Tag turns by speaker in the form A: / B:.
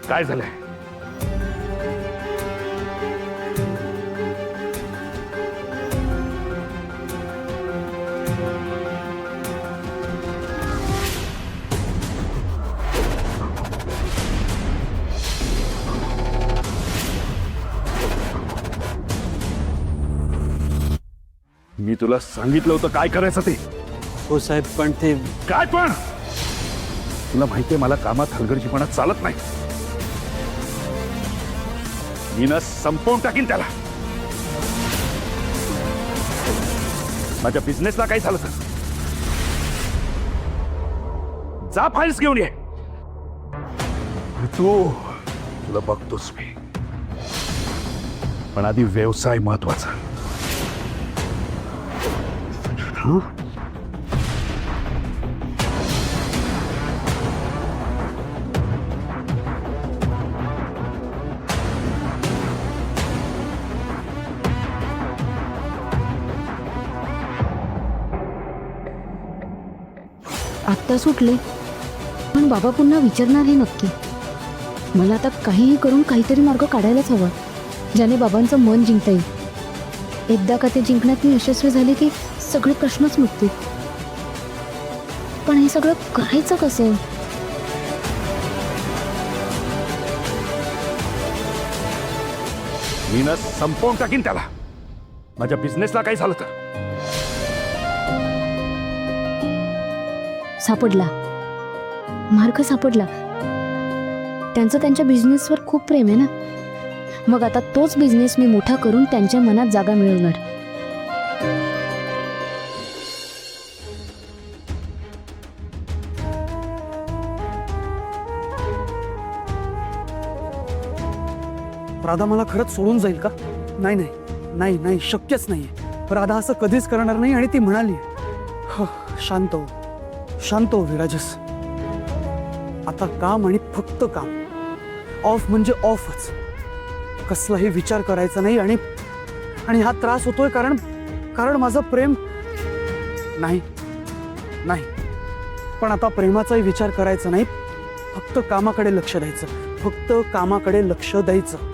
A: काय झालंय? मी तुला सांगितलं होतं काय करायचं ते.
B: हो साहेब, पण ते
A: काय पण? तुला माहितीये मला कामात हलगर्जीपणा चालत नाही. मी ना संपवून टाकीन त्याला. माझ्या बिझनेसला काय झालं तर जा फाईल्स घेऊन ये. तुला बघतोस मी, पण आधी व्यवसाय महत्वाचा.
C: आत्ता सुटले, पण बाबा पुन्हा विचारणार हे नक्की. मला आता काहीही करून काहीतरी मार्ग काढायलाच हवा, ज्याने बाबांचं मन जिंकता येईल. एकदा का ते जिंकण्यात मी यशस्वी झाले की सगळे प्रश्नच मिटतील. पण हे सगळं करायचं कसं?
A: मी ना संपवून टाकीन त्याला. माझ्या बिझनेसला काय झालं तर
C: सापडला मार्ग, सापडला. त्यांचं त्यांच्या बिझनेसवर खूप प्रेम आहे ना. मग आता तोच बिझनेस मी मोठा करून त्यांच्या मनात जागा मिळवणार.
B: राधा मला खरंच सोडून जाईल का? नाही नाही नाही नाही, शक्यच नाहीये. राधा असं कधीच करणार नाही. आणि ती म्हणाली, शांत हो, शांत हो विराजस. आता काम आणि फक्त काम. ऑफ म्हणजे ऑफच. कसलाही विचार करायचा नाही. आणि हा त्रास होतोय कारण माझं प्रेम नाही नाही. पण आता प्रेमाचाही विचार करायचा नाही. फक्त कामाकडे लक्ष द्यायचं. फक्त कामाकडे लक्ष द्यायचं.